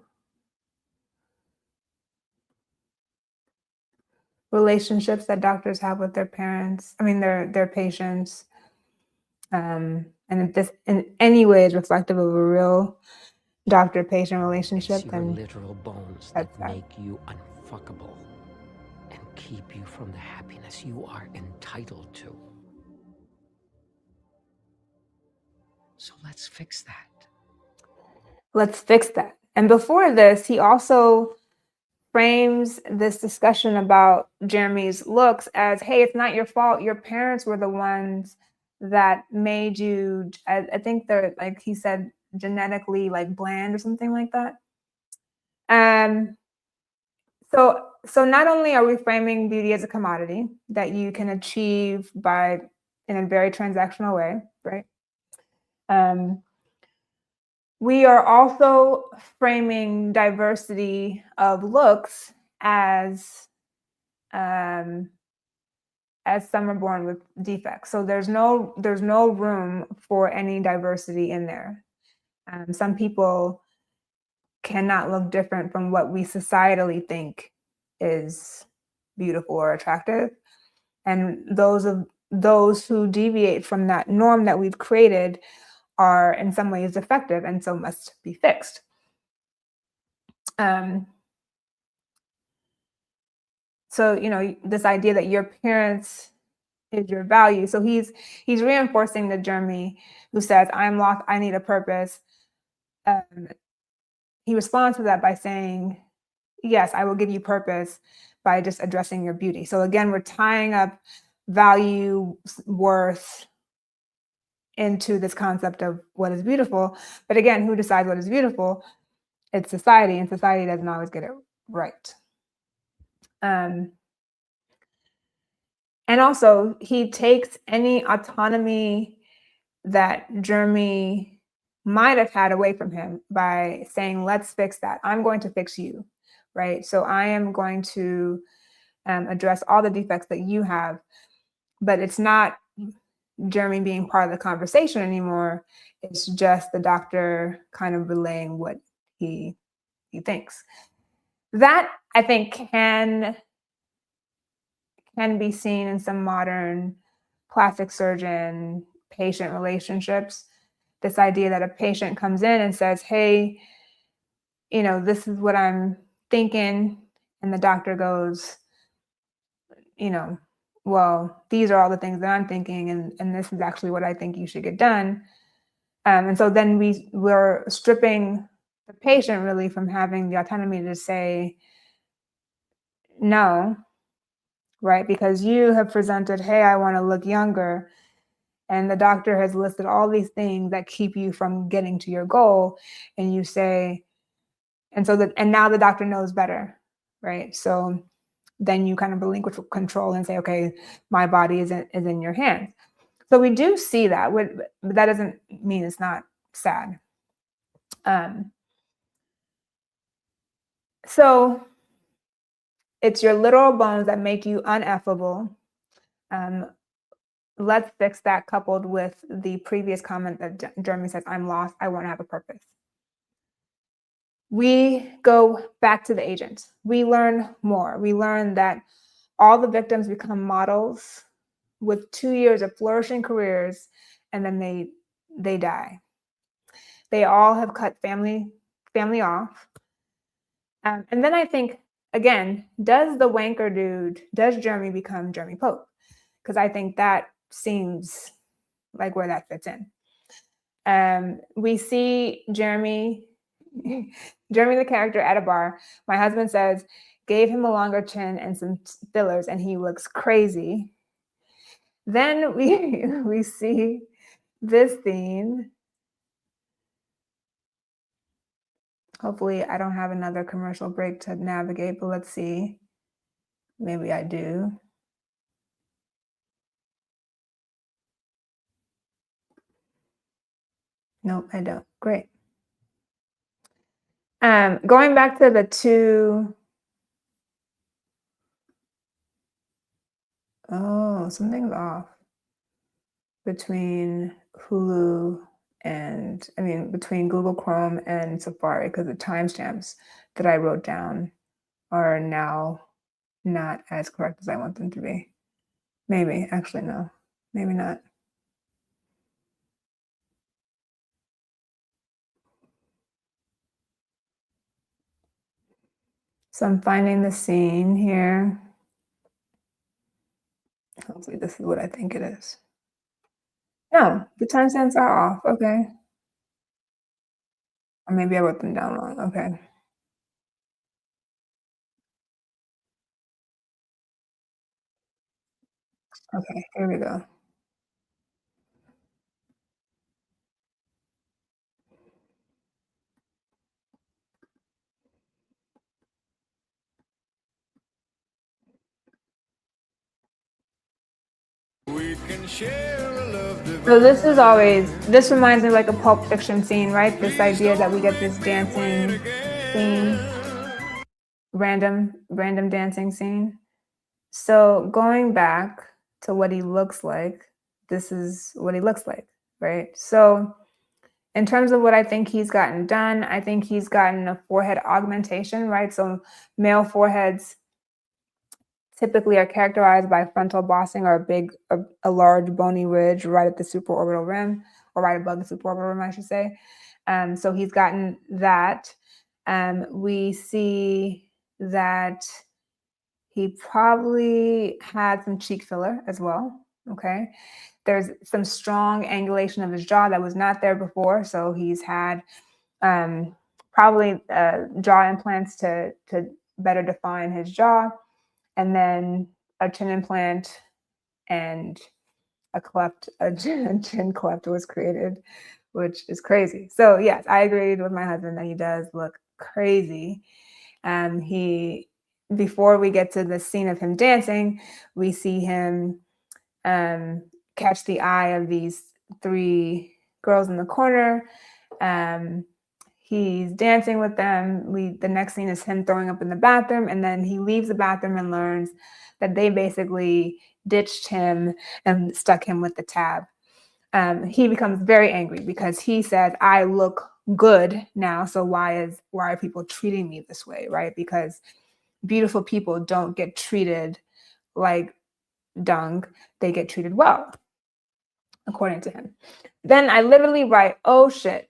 relationships that doctors have with their their patients? And if this in any way is reflective of a real doctor-patient relationship, It's your then literal bones that's that that. make you unfuckable and keep you from the happiness you are entitled to. So let's fix that. Let's fix that. And before this, he also frames this discussion about Jeremy's looks as, hey, it's not your fault. Your parents were the ones that made you, I think they're, like he said, genetically like bland or something like that. So not only are we framing beauty as a commodity that you can achieve in a very transactional way, right? We are also framing diversity of looks as some are born with defects. So there's no room for any diversity in there. Some people cannot look different from what we societally think is beautiful or attractive. And those who deviate from that norm that we've created are in some ways defective and so must be fixed. So, this idea that your appearance is your value. So he's reinforcing the Jeremy who says, I'm lost, I need a purpose. He responds to that by saying, yes, I will give you purpose by just addressing your beauty. So again, we're tying up value, worth into this concept of what is beautiful. But again, who decides what is beautiful? It's society, and society doesn't always get it right. And also, he takes any autonomy that Jeremy might have had away from him by saying, let's fix that. I'm going to fix you, right? So I am going to address all the defects that you have, but it's not Jeremy being part of the conversation anymore. It's just the doctor kind of relaying what he thinks. That, I think, can be seen in some modern plastic surgeon patient relationships. This idea that a patient comes in and says, hey, this is what I'm thinking. And the doctor goes, well, these are all the things that I'm thinking. And this is actually what I think you should get done. And so then we're stripping the patient really from having the autonomy to say no, right? Because you have presented, hey, I want to look younger. And the doctor has listed all these things that keep you from getting to your goal. And you say, and now the doctor knows better, right? So then you kind of relinquish control and say, okay, my body is in your hands. So we do see that, but that doesn't mean it's not sad. So it's your literal bones that make you ineffable. Let's fix that, coupled with the previous comment that Jeremy says, I'm lost, I want to have a purpose. We go back to the agent. We learn more. We learn that all the victims become models with 2 years of flourishing careers, and then they die. They all have cut family off. And then I think, again, does Jeremy become Jeremy Pope? Because I think that seems like where that fits in. We see Jeremy the character at a bar. My husband says, gave him a longer chin and some fillers, and he looks crazy. Then we see this scene. Hopefully I don't have another commercial break to navigate, but let's see. Maybe I do. Nope, I don't. Great. Going back to the two. Oh, something's off between between Google Chrome and Safari, because the timestamps that I wrote down are now not as correct as I want them to be. Maybe, actually, no, maybe not. So I'm finding the scene here. Hopefully this is what I think it is. No, the timestamps are off. Okay. Or maybe I wrote them down wrong. Okay. Okay, here we go. So this reminds me like a Pulp Fiction scene, right? This idea that we get this dancing scene, random dancing scene. So going back to what he looks like, this is what he looks like, right? So in terms of what I think he's gotten done, I think he's gotten a forehead augmentation, right? So male foreheads typically are characterized by frontal bossing, or a large bony ridge right at the supraorbital rim, or right above the supraorbital rim, I should say. So he's gotten that. We see that He probably had some cheek filler as well. Okay. There's some strong angulation of his jaw that was not there before. So he's had probably jaw implants to better define his jaw, and then a chin implant, and a chin cleft was created, which is crazy. So yes, I agreed with my husband that he does look crazy. Before we get to the scene of him dancing, we see him catch the eye of these 3 girls in the corner. He's dancing with them. The next scene is him throwing up in the bathroom, and then he leaves the bathroom and learns that they basically ditched him and stuck him with the tab. He becomes very angry because he says, I look good now, so why are people treating me this way, right? Because beautiful people don't get treated like dung, they get treated well, according to him. Then I literally write, oh shit,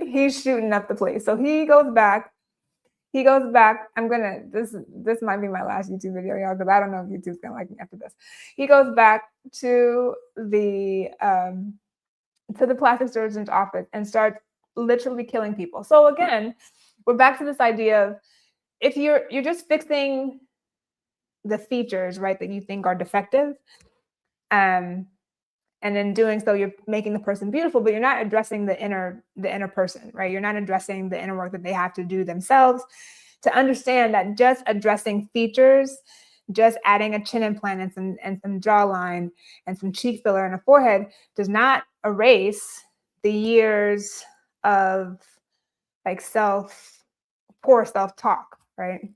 he's shooting up the place. So he goes back. This might be my last YouTube video, y'all, because I don't know if YouTube's gonna like me after this. He goes back to the plastic surgeon's office and starts literally killing people. So again, we're back to this idea of, if you're just fixing the features, right, that you think are defective, and in doing so, you're making the person beautiful, but you're not addressing the inner person, right? You're not addressing the inner work that they have to do themselves. To understand that just addressing features, just adding a chin implant and some jawline and some cheek filler and a forehead does not erase the years of like poor self-talk, right?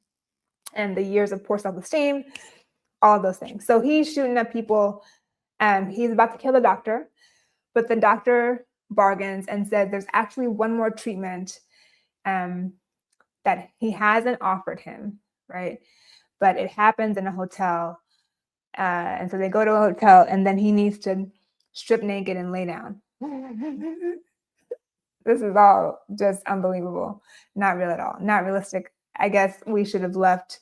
And the years of poor self-esteem, all of those things. So he's shooting at people. He's about to kill the doctor, but the doctor bargains and says there's actually one more treatment that he hasn't offered him, right? But it happens in a hotel. And so they go to a hotel, and then he needs to strip naked and lay down. This is all just unbelievable. Not real at all. Not realistic. I guess we should have left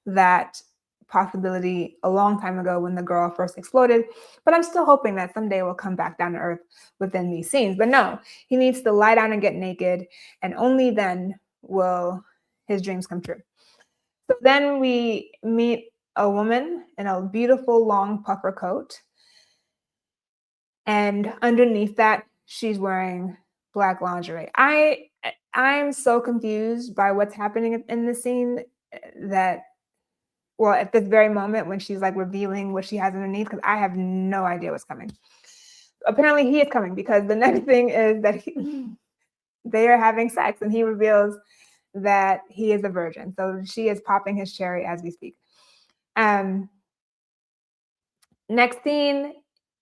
that possibility a long time ago when the girl first exploded, but I'm still hoping that someday we'll come back down to earth within these scenes. But no, he needs to lie down and get naked, and only then will his dreams come true. So then we meet a woman in a beautiful long puffer coat, and underneath that she's wearing black lingerie. I'm so confused by what's happening in the scene that, well, at this very moment when she's like revealing what she has underneath, because I have no idea what's coming. Apparently he is coming, because the next thing is that they are having sex, and he reveals that he is a virgin. So she is popping his cherry as we speak. Next scene,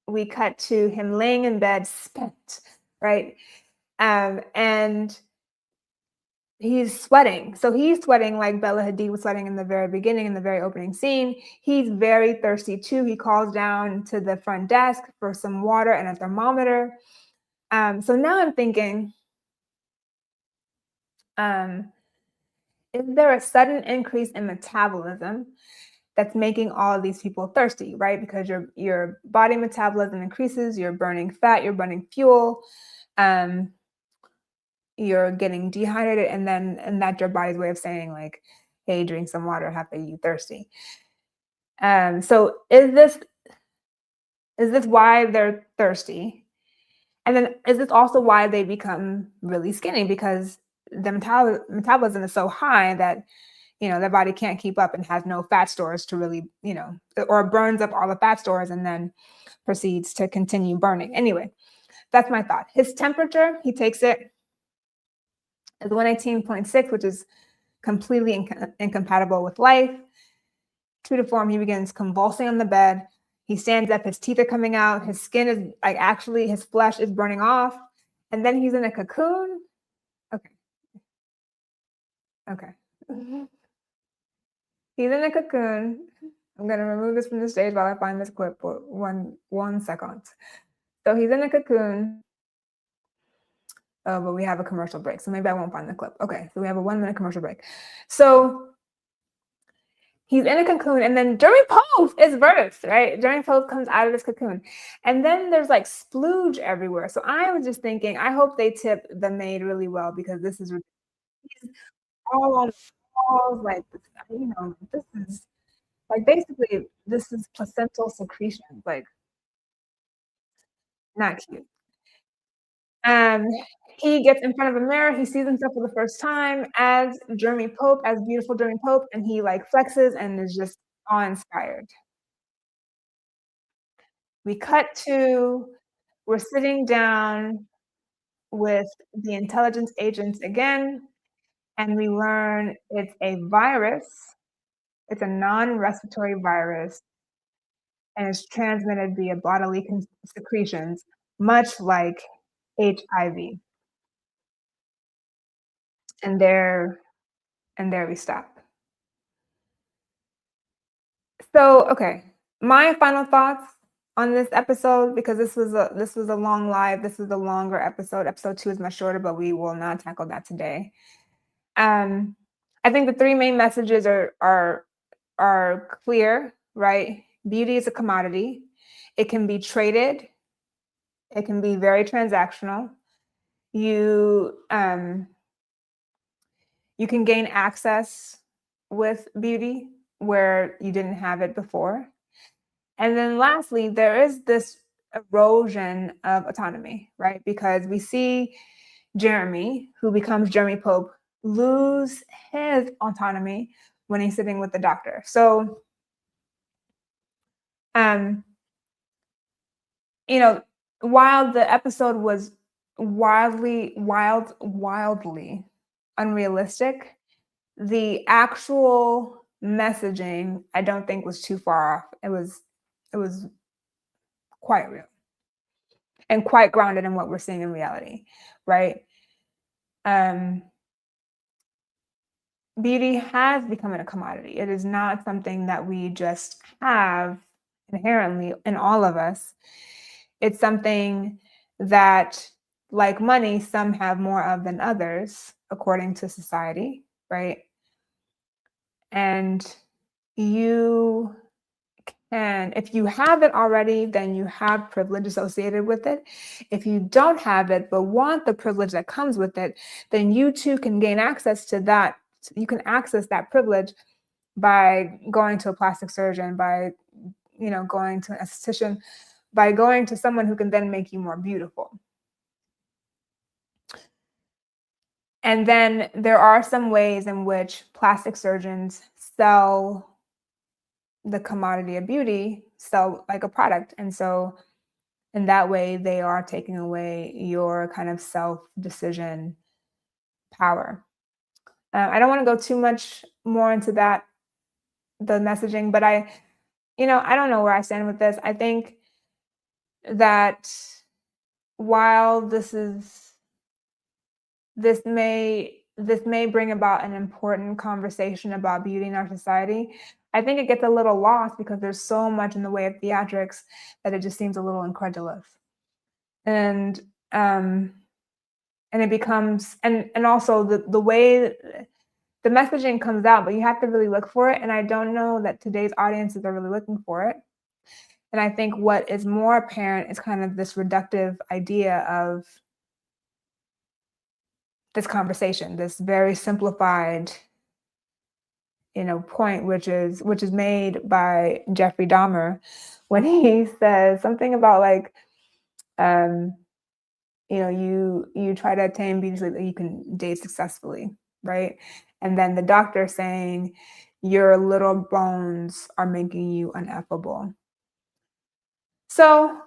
we cut to him laying in bed, spent, right? And he's sweating. So he's sweating like Bella Hadid was sweating in the very beginning, in the very opening scene. He's very thirsty too. He calls down to the front desk for some water and a thermometer. So now I'm thinking, is there a sudden increase in metabolism that's making all of these people thirsty, right? Because your body metabolism increases, you're burning fat, you're burning fuel, you're getting dehydrated, and that's your body's way of saying like, hey, drink some water, happy you thirsty. So is this why they're thirsty? And then is this also why they become really skinny? Because the metabolism is so high that, their body can't keep up and has no fat stores to really, or burns up all the fat stores and then proceeds to continue burning. Anyway, that's my thought. His temperature, he takes it as 118.6, which is completely incompatible with life. True to form, he begins convulsing on the bed. He stands up, his teeth are coming out, his skin is like, actually his flesh is burning off. And then he's in a cocoon. Okay. He's in a cocoon. I'm going to remove this from the stage while I find this clip for one second. So he's in a cocoon. Oh, but we have a commercial break, so maybe I won't find the clip. Okay, so we have a 1-minute commercial break. So he's in a cocoon, and then Jeremy Pope is birthed, right? Jeremy Pope comes out of this cocoon, and then there's like splooge everywhere. So I was just thinking, I hope they tip the maid really well, because this is he's all on the walls, like, you know, this is like basically this is placental secretion, like not cute. Um, he gets in front of a mirror, he sees himself for the first time as Jeremy Pope, as beautiful Jeremy Pope, and he like flexes and is just awe-inspired. We cut to, we're sitting down with the intelligence agents again, and we learn it's a virus. It's a non-respiratory virus, and it's transmitted via bodily secretions, much like HIV. And there we stop. So, okay, my final thoughts on this episode, because this was a long live, this was a longer episode. Episode 2 is much shorter, but we will not tackle that today. I think the 3 main messages are clear, right? Beauty is a commodity. It can be traded. It can be very transactional. You can gain access with beauty where you didn't have it before. And then lastly, there is this erosion of autonomy, right? Because we see Jeremy, who becomes Jeremy Pope, lose his autonomy when he's sitting with the doctor. So, you know, while the episode was wildly unrealistic, the actual messaging, I don't think, was too far off. It was quite real and quite grounded in what we're seeing in reality, right? Beauty has become a commodity. It is not something that we just have inherently in all of us. It's something that, like money, some have more of than others, according to society, right? And you can, if you have it already, then you have privilege associated with it. If you don't have it, but want the privilege that comes with it, then you too can gain access to that. You can access that privilege by going to a plastic surgeon, by, you know, going to an esthetician, by going to someone who can then make you more beautiful. And then there are some ways in which plastic surgeons sell the commodity of beauty, sell like a product. And so in that way, they are taking away your kind of self-decision power. I don't want to go too much more into that, the messaging, but I don't know where I stand with this. I think that while this may bring about an important conversation about beauty in our society, I think it gets a little lost because there's so much in the way of theatrics that it just seems a little incredulous. And it becomes, and also the way the messaging comes out, but you have to really look for it. And I don't know that today's audiences are really looking for it. And I think what is more apparent is kind of this reductive idea of this conversation, this very simplified, point, which is made by Jeffrey Dahmer when he says something about like, you try to attain beauty so that you can date successfully, right? And then the doctor saying your little bones are making you ineffable. So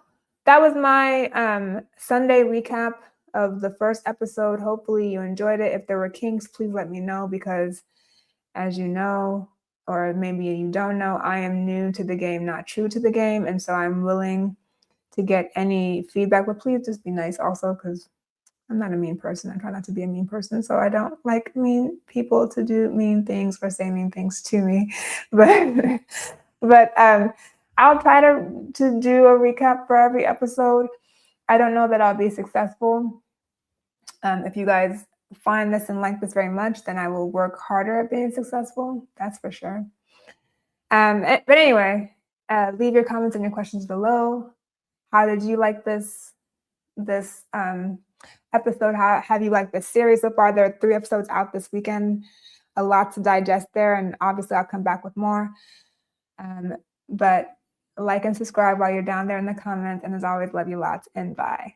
that was my Sunday recap of the first episode. Hopefully you enjoyed it. If there were kinks, please let me know, because as you know, or maybe you don't know, I am new to the game, not true to the game. And so I'm willing to get any feedback, but please just be nice also, because I'm not a mean person. I try not to be a mean person. So I don't like mean people to do mean things or say mean things to me. But I'll try to do a recap for every episode. I don't know that I'll be successful. If you guys find this and like this very much, then I will work harder at being successful. That's for sure. But anyway, leave your comments and your questions below. How did you like this episode? How have you liked this series so far? There are 3 episodes out this weekend. A lot to digest there, and obviously I'll come back with more. But like and subscribe while you're down there in the comments. And as always, love you lots and bye.